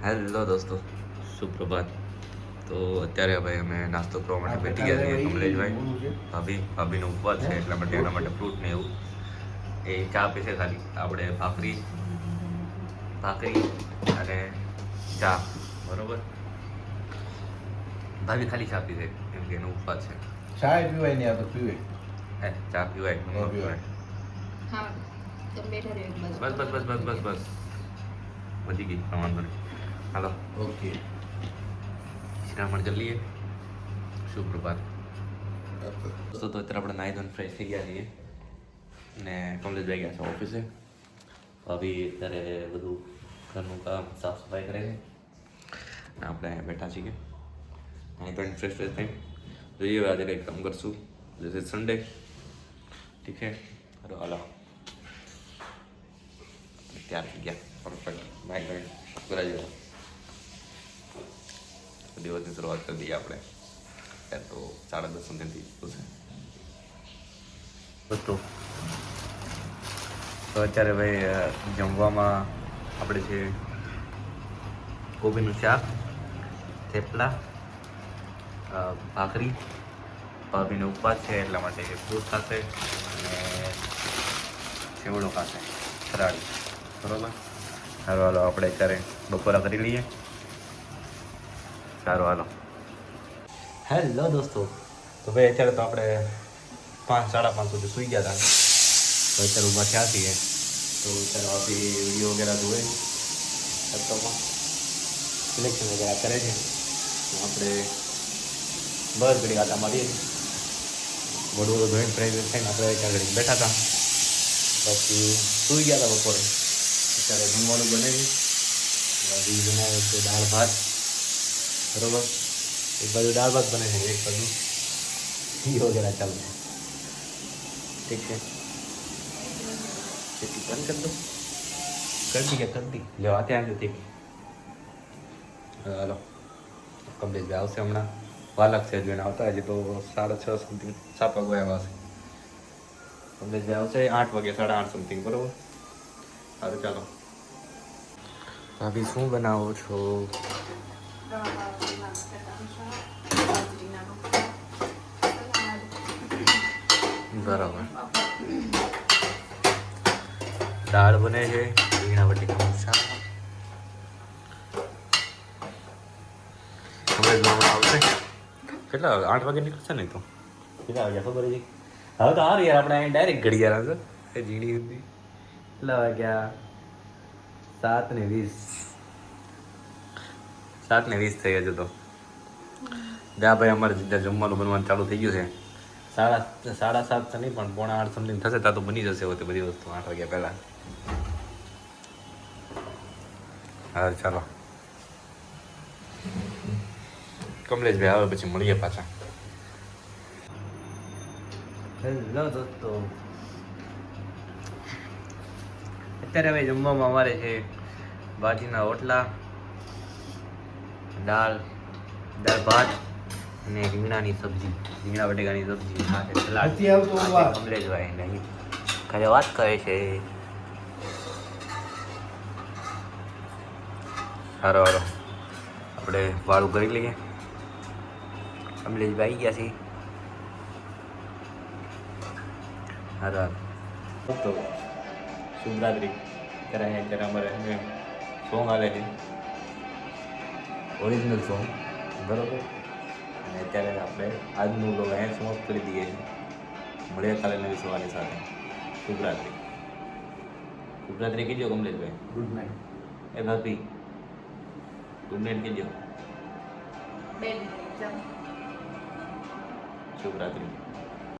Hello દોસ્તો, સુપ્રભાત. તો અત્યારે ભાઈ અમે નાસ્તો કરવા માટે બેઠી ગયા છીએ. કમલેશભાઈ ભાભીનો ઉપવાસ છે એટલા માટે એના માટે ફ્રૂટ ને એવું એ ચા પીશે. ખાલી આપણે ભાખરી અને ચા, બરોબર. ભાભી ખાલી ચા પીશે કેમ કે એનો ઉપવાસ છે. ચા પીવાય નહીં, આ તો પીવે. ચા પીવાય ન પીવાય? હા, તમે બેઠા રહ્યો એક બાજુ. બસ વધી ગઈ, વાંધો નહીં. હાલો, ઓકે. શ્રામણ કરી લઈએ. સુપ્રભાત દોસ્તો. તો અત્યારે આપણે નાહી ધોઈને ફ્રેશ થઈ ગયા છીએ ને કમલેશભાઈ ગયા છે ઓફિસે. ભાભી અત્યારે બધું ઘરનું કામ સાફ સફાઈ કરે છે ને આપણે બેઠા છીએ. નાહી ધોઈને ફ્રેશ થઈ જોઈએ હવે આજે કંઈક કામ કરશું. જશે સન્ડે, ઠીક છે. હાલો, તૈયાર થઈ ગયા પરફેક્ટ. નાહી ધોઈને કરાવી દિવસની શરૂઆત કરી દઈએ આપણે. ત્યારે તો 10:30 સુધીથી થશે. તો અત્યારે ભાઈ જમવામાં આપણે છે કોબીનું શાક, થેપલા, ભાખરી. ભાભીનો ઉપવાસ છે એટલા માટે ફ્રૂટ ખાશે અને સેવડો ખાશે ફરાળી, બરોબર. સારું, હાલો આપણે અત્યારે બપોરા કરી લઈએ. સારું, હાલો. હેલો દોસ્તો. તો ભાઈ અત્યારે તો આપણે 5-5:30 સુધી સૂઈ ગયા હતા. તો અત્યારે ઊભા થયા છીએ. તો અત્યારે આપી વિડીયો વગેરે જોવે, લેપટોપમાં સિલેક્શન વગેરે કરે છે. આપણે બસ ઘડી આટા મારીએ, મોડું ધોઈને ફ્રેશ થઈને આપણે ત્યાં ઘડી બેઠા હતા. પછી સૂઈ ગયા હતા બપોરે. અત્યારે જમવાનું બનાવી બનાવે છે દાળ ભાત, બરોબર. એક બાજુ દાળ ભાત બને છે, એક બાજુ ઘી વગેરે ચાલુ છે. ઠીક છે, ચેકી બંધ કરી દો. કરી દી લેવા ત્યાં આવ્યું ઠીક. હાલો, કમલેશભાઈ આવશે હમણાં. વાર લાગશે હજુ એને આવતા. હજી તો 6:30 સમથિંગ, 7 વાગે આવ્યા હશે. કમલેશભાઈ આવશે 8 વાગે, 8:30 સમથિંગ, બરોબર. સારું, ચાલો. ભાભી શું બનાવો છો? બરાબર. દાળ બને છે, રીંગણા બટેકાનું શાક. આવશે કેટલા વાગે? 8 વાગે નીકળશે ને? તો કેટલા વાગ્યા ખબર છે? હવે તો હારું યાર, આપણે અહીં ડાયરેક્ટ ઘડિયાળ છે એ જીડી સુધી. કેટલા વાગ્યા? 7:20. 7:20 થઈ હજુ તો. જ્યાં ભાઈ અમારે સીધા જમવાનું બનવાનું ચાલુ થઈ ગયું છે. 7:30 તો નહીં પણ 7:45 સમથિંગ થશે. ત્યાં તો બની જશે હોતી બધી વસ્તુ 8 વાગ્યા પહેલાં. હા, ચાલો. કમલેશભાઈ આવે પછી મળીએ પાછા. હેલો દોસ્તો. અત્યારે હવે જમવામાં અમારે છે બાજીના રોટલા, દાળ ભાત અને રીંગણાની સબ્જી, રીંગણા બટેકાની સબ્જી, સાથે સલાડ. કમલેશભાઈ નહીં ઘરે વાત કરે છે. સારો, હાલો આપણે વાળું કરી લઈએ. કમલેશભાઈ આવી ગયા છે. હાલ તો શુભરાત્રી. અત્યારે અમારે સોંગ હાલે છે, ઓરિજિનલ સોંગ, બરાબર. અને અત્યારે આપણે આજનું લોગ અહીંયા સમાપ્ત કરી દઈએ છીએ. મળીએ કાલે નવી સવારની સાથે. શુભરાત્રી કીધો કમલેશભાઈ. Good night. એ ભાભી ગુડ નાઇટ કીધો. શુભરાત્રી.